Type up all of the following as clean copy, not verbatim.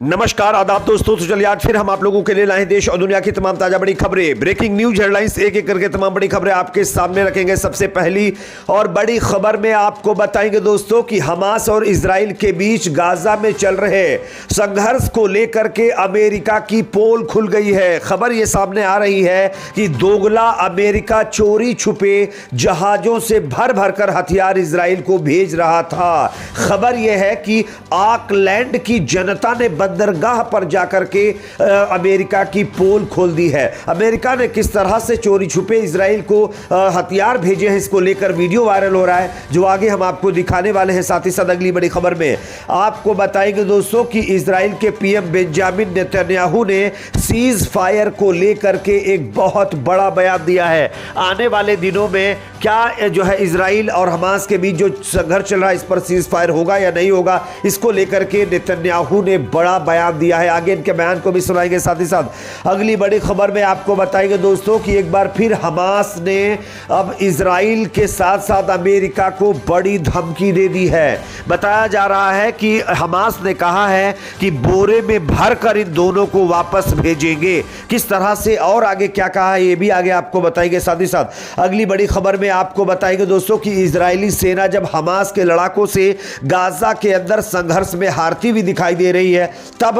नमस्कार आदाब दोस्तों। तो चलिए आज फिर हम आप लोगों के लिए लाए देश और दुनिया की तमाम ताजा बड़ी खबरें, ब्रेकिंग न्यूज हेडलाइंस, एक एक करके तमाम बड़ी खबरें आपके सामने रखेंगे। सबसे पहली और बड़ी खबर में आपको बताएंगे दोस्तों कि हमास और इजराइल के बीच गाजा में चल रहे संघर्ष को लेकर के अमेरिका की पोल खुल गई है। खबर यह सामने आ रही है कि दोगला अमेरिका चोरी छुपे जहाजों से भर भर कर हथियार इजराइल को भेज रहा था। खबर यह है कि ऑकलैंड की जनता ने बंदरगाह पर जाकर के अमेरिका की पोल खोल दी है। अमेरिका ने किस तरह से चोरी छुपे इजराइल को हथियार भेजे हैं, इसको लेकर वीडियो वायरल हो रहा है, जो आगे हम आपको दिखाने वाले हैं। साथ ही साथ अगली बड़ी खबर में आपको बताएंगे दोस्तों कि इजराइल के पीएम बेंजामिन नेतन्याहू ने सीज फायर को लेकर के एक बहुत बड़ा बयान दिया है। आने वाले दिनों में क्या जो है इजराइल और हमास के बीच जो संघर्ष चल रहा है, इस पर सीज फायर होगा या नहीं होगा, इसको लेकर के नेतन्याहू ने बड़ा बयान दिया है। आगे इनके बयान को भी सुनाएंगे। साथ ही साथ अगली बड़ी खबर में आपको बताएंगे दोस्तों कि एक बार फिर हमास ने अब इजराइल के साथ साथ अमेरिका को बड़ी धमकी दे दी है। बताया जा रहा है कि हमास ने कहा है कि बोरे में भर कर इन दोनों को वापस भेजेंगे। किस तरह से और आगे क्या कहा है, ये भी आगे आपको बताएंगे। साथ ही साथ अगली बड़ी खबर में आपको बताएंगे दोस्तों कि इजरायली सेना जब हमास के लड़ाकों से गाजा के अंदर संघर्ष में हारती हुई दिखाई दे रही है, तब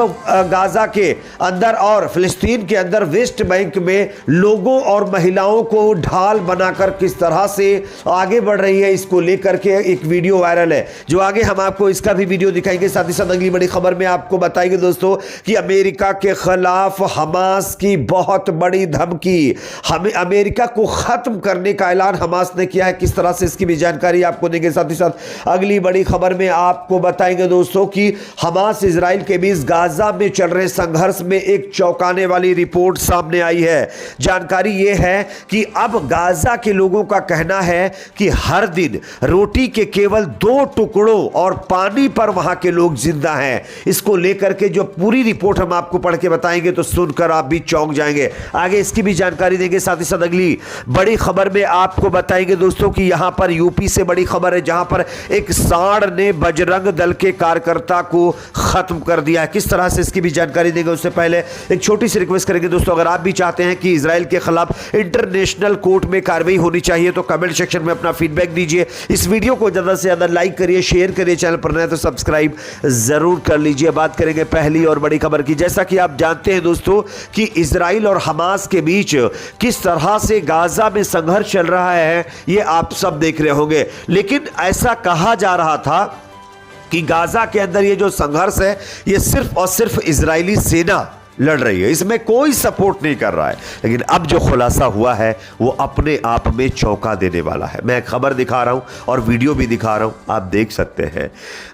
गाजा के अंदर और फिलिस्तीन के अंदर वेस्ट बैंक में लोगों और महिलाओं को ढाल बनाकर किस तरह से आगे बढ़ रही है, इसको लेकर के एक वीडियो वायरल है, जो आगे हम आपको इसका भी वीडियो दिखाएंगे। साथ ही साथ अगली बड़ी खबर में आपको बताएंगे दोस्तों कि अमेरिका के खिलाफ हमास की बहुत बड़ी धमकी, हमें अमेरिका को खत्म करने का ऐलान हमास ने किया है। किस तरह से इसकी भी जानकारी आपको देंगे। साथ ही साथ अगली बड़ी खबर में आपको बताएंगे दोस्तों कि हमास इजराइल के बीच गाजा में चल रहे संघर्ष में एक चौंकाने वाली रिपोर्ट सामने आई है। जानकारी यह है कि अब गाजा के लोगों का कहना है कि हर दिन रोटी के केवल 2 टुकड़ों और पानी पर वहां के लोग जिंदा हैं। इसको लेकर के जो पूरी रिपोर्ट हम आपको पढ़ के बताएंगे तो सुनकर आप भी चौंक जाएंगे। आगे इसकी भी जानकारी देंगे। साथ ही साथ अगली बड़ी खबर में आपको बताएंगे दोस्तों कि यहां पर यूपी से बड़ी खबर है, जहां पर एक सांड ने बजरंग दल के कार्यकर्ता को खत्म कर दिया है। किस तरह से इसकी भी जानकारी देंगे। उससे पहले एक छोटी सी रिक्वेस्ट करेंगे दोस्तों, अगर आप भी चाहते हैं कि इजराइल के खिलाफ इंटरनेशनल कोर्ट में कार्रवाई होनी चाहिए तो कमेंट सेक्शन में अपना फीडबैक दीजिए। इस वीडियो को ज्यादा से ज्यादा लाइक करिए, शेयर करिए, चैनल पर नए तो सब्सक्राइब जरूर कर लीजिए। बात करेंगे पहली और बड़ी खबर की। जैसा कि आप जानते हैं दोस्तों कि इजराइल और हमास के बीच किस तरह से गाजा में संघर्ष चल रहा है, यह आप सब देख रहे होंगे। लेकिन ऐसा कहा जा रहा था कि गाजा के अंदर ये जो संघर्ष है, ये सिर्फ और सिर्फ इजरायली सेना लड़ रही है, इसमें कोई सपोर्ट नहीं कर रहा है। लेकिन अब जो खुलासा हुआ है वो अपने आप में चौंका देने वाला है। मैं खबर दिखा रहा हूं और वीडियो भी दिखा रहा हूं, आप देख सकते हैं।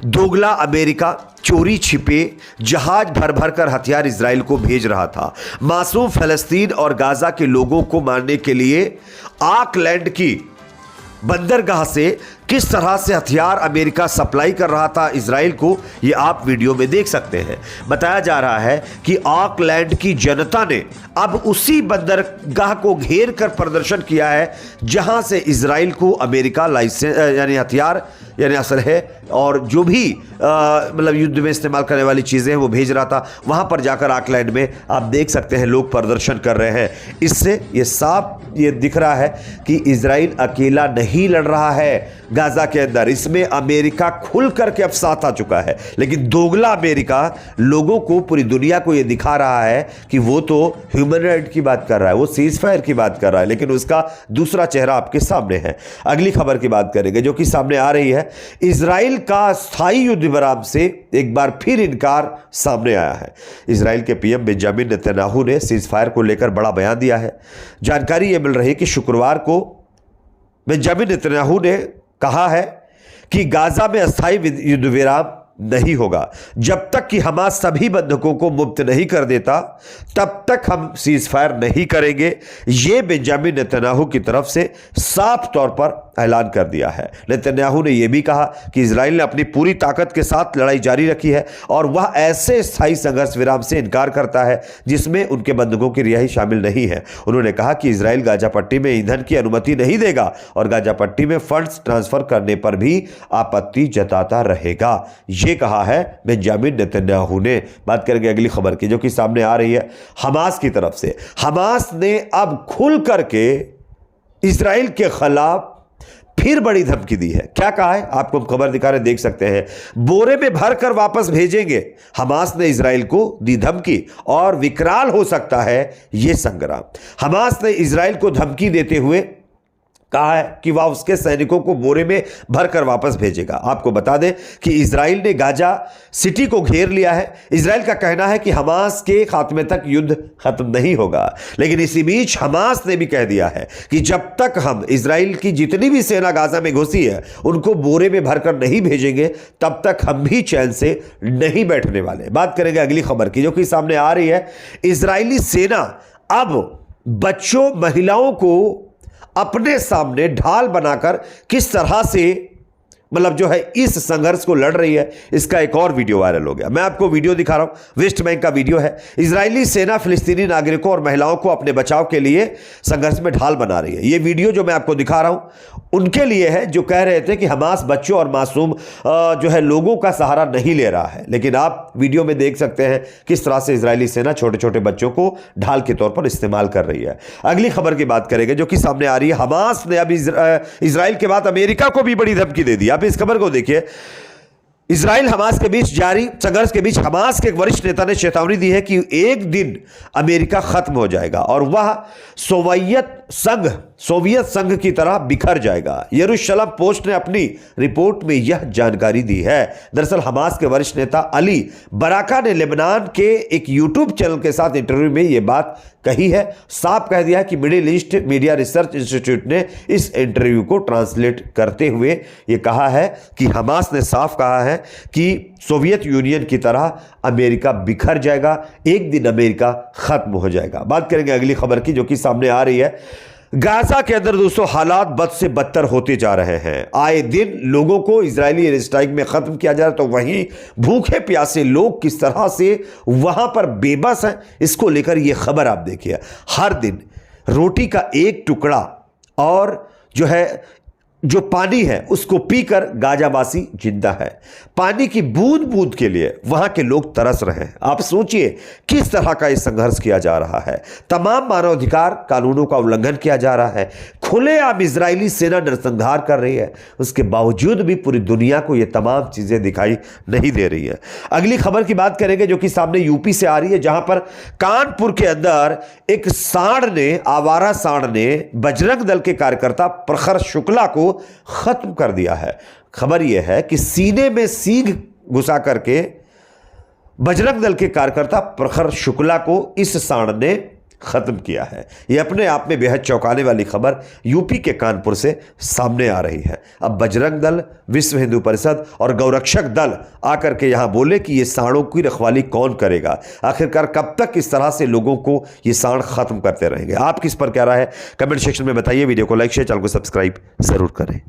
दोगला अमेरिका चोरी छिपे जहाज भर भर कर हथियार इजराइल को भेज रहा था। मासूम फलस्तीन और गाजा के लोगों को मारने के लिए ऑकलैंड की बंदरगाह से किस तरह से हथियार अमेरिका सप्लाई कर रहा था इजराइल को, ये आप वीडियो में देख सकते हैं। बताया जा रहा है कि ऑकलैंड की जनता ने अब उसी बंदरगाह को घेर कर प्रदर्शन किया है जहां से इजराइल को अमेरिका लाइसेंस यानी हथियार यानी असलहे और जो भी मतलब युद्ध में इस्तेमाल करने वाली चीजें वो भेज रहा था। वहां पर जाकर ऑकलैंड में आप देख सकते हैं लोग प्रदर्शन कर रहे हैं। इससे ये साफ ये दिख रहा है कि इजराइल अकेला नहीं लड़ रहा है गाजा के अंदर, इसमें अमेरिका खुल करके अब साथ आ चुका है। लेकिन दोगला अमेरिका लोगों को, पूरी दुनिया को यह दिखा रहा है कि वो तो ह्यूमन राइट की बात कर रहा है, वो सीज फायर की बात कर रहा है, लेकिन उसका दूसरा चेहरा आपके सामने है। अगली खबर की बात करेंगे जो कि सामने आ रही है। इजराइल का स्थायी युद्ध विराम से एक बार फिर इनकार सामने आया है। इजराइल के पीएम बेंजामिन नेतन्याहू ने सीज फायर को लेकर बड़ा बयान दिया है। जानकारी यह मिल रही है कि शुक्रवार को बेंजामिन नेतन्याहू ने कहा है कि गाजा में अस्थायी युद्ध विराम नहीं होगा जब तक कि हमास सभी बंधकों को मुक्त नहीं कर देता, तब तक हम सीज फायर नहीं करेंगे। यह बेंजामिन नेतन्याहू की तरफ से साफ तौर पर ऐलान कर दिया है। नेतन्याहू ने यह भी कहा कि इजराइल ने अपनी पूरी ताकत के साथ लड़ाई जारी रखी है और वह ऐसे स्थायी संघर्ष विराम से इनकार करता है जिसमें उनके बंधकों की रिहाई शामिल नहीं है। उन्होंने कहा कि इजराइल गाजा पट्टी में ईंधन की अनुमति नहीं देगा और गाजा पट्टी में फंड्स ट्रांसफर करने पर भी आपत्ति जताता रहेगा। यह कहा है बेंजामिन नेतन्याहू ने। बात करेंगे अगली खबर की जो कि सामने आ रही है हमास की तरफ से। हमास ने अब खुल करके इजराइल के खिलाफ फिर बड़ी धमकी दी है। क्या कहा है आपको खबर दिखा रहे, देख सकते हैं। बोरे में भरकर वापस भेजेंगे, हमास ने इजराइल को दी धमकी और विकराल हो सकता है यह संग्राम। हमास ने इजराइल को धमकी देते हुए कहा है कि वह उसके सैनिकों को बोरे में भरकर वापस भेजेगा। आपको बता दें कि इजराइल ने गाजा सिटी को घेर लिया है। इजराइल का कहना है कि हमास के खात्मे तक युद्ध खत्म नहीं होगा, लेकिन इसी बीच हमास ने भी कह दिया है कि जब तक हम इजराइल की जितनी भी सेना गाजा में घुसी है उनको बोरे में भरकर नहीं भेजेंगे तब तक हम भी चैन से नहीं बैठने वाले। बात करेंगे अगली खबर की जो कि सामने आ रही है। इजरायली सेना अब बच्चों महिलाओं को अपने सामने ढाल बनाकर किस तरह से मतलब जो है इस संघर्ष को लड़ रही है, इसका एक और वीडियो वायरल हो गया। मैं आपको वीडियो दिखा रहा हूं, वेस्ट बैंक का वीडियो है। इजरायली सेना फिलिस्तीनी नागरिकों और महिलाओं को अपने बचाव के लिए संघर्ष में ढाल बना रही है। यह वीडियो जो मैं आपको दिखा रहा हूं उनके लिए है जो कह रहे थे कि हमास बच्चों और मासूम जो है लोगों का सहारा नहीं ले रहा है, लेकिन आप वीडियो में देख सकते हैं किस तरह से इजरायली सेना छोटे छोटे बच्चों को ढाल के तौर पर इस्तेमाल कर रही है। अगली खबर की बात करेंगे जो कि सामने आ रही है। हमास ने अब इजराइल के बाद अमेरिका को भी बड़ी धमकी दे दी। आप इस खबर को देखिए। इजराइल हमास के बीच जारी संघर्ष के बीच हमास के एक वरिष्ठ नेता ने चेतावनी दी है कि एक दिन अमेरिका खत्म हो जाएगा और वह सोवियत संघ की तरह बिखर जाएगा। यरूशलेम पोस्ट ने अपनी रिपोर्ट में यह जानकारी दी है। दरअसल हमास के वरिष्ठ नेता अली बराका ने लेबनान के एक यूट्यूब चैनल के साथ इंटरव्यू में यह बात कही है। साफ कह दिया है कि middle east media research institute ने इस इंटरव्यू को ट्रांसलेट करते हुए यह कहा है कि हमास ने साफ कहा है कि सोवियत यूनियन की तरह अमेरिका बिखर जाएगा, एक दिन अमेरिका खत्म हो जाएगा। बात करेंगे अगली खबर की जो कि सामने आ रही है। गाजा के अंदर दोस्तों हालात बद से बदतर होते जा रहे हैं। आए दिन लोगों को इजरायली एयर स्ट्राइक में खत्म किया जा रहा है, तो वहीं भूखे प्यासे लोग किस तरह से वहां पर बेबस हैं, इसको लेकर यह खबर आप देखिए। हर दिन रोटी का एक टुकड़ा और जो है जो पानी है उसको पीकर गाजावासी जिंदा है। पानी की बूंद बूंद के लिए वहां के लोग तरस रहे हैं। आप सोचिए किस तरह का यह संघर्ष किया जा रहा है। तमाम मानवाधिकार कानूनों का उल्लंघन किया जा रहा है। खुलेआम इजरायली सेना नरसंहार कर रही है, उसके बावजूद भी पूरी दुनिया को यह तमाम चीजें दिखाई नहीं दे रही है। अगली खबर की बात करेंगे जो कि सामने यूपी से आ रही है, जहां पर कानपुर के अंदर एक आवारा सांड ने बजरंग दल के कार्यकर्ता प्रखर शुक्ला को खत्म कर दिया है। खबर यह है कि सीने में सींग घुसा करके बजरंग दल के कार्यकर्ता प्रखर शुक्ला को इस सांड ने खत्म किया है। यह अपने आप में बेहद चौंकाने वाली खबर यूपी के कानपुर से सामने आ रही है। अब बजरंग दल, विश्व हिंदू परिषद और गौरक्षक दल आकर के यहां बोले कि ये सांडों की रखवाली कौन करेगा। आखिरकार कब तक इस तरह से लोगों को ये सांड खत्म करते रहेंगे। आप किस पर क्या राय है कमेंट सेक्शन में बताइए। वीडियो को लाइक शेयर, चैनल को सब्सक्राइब जरूर करें।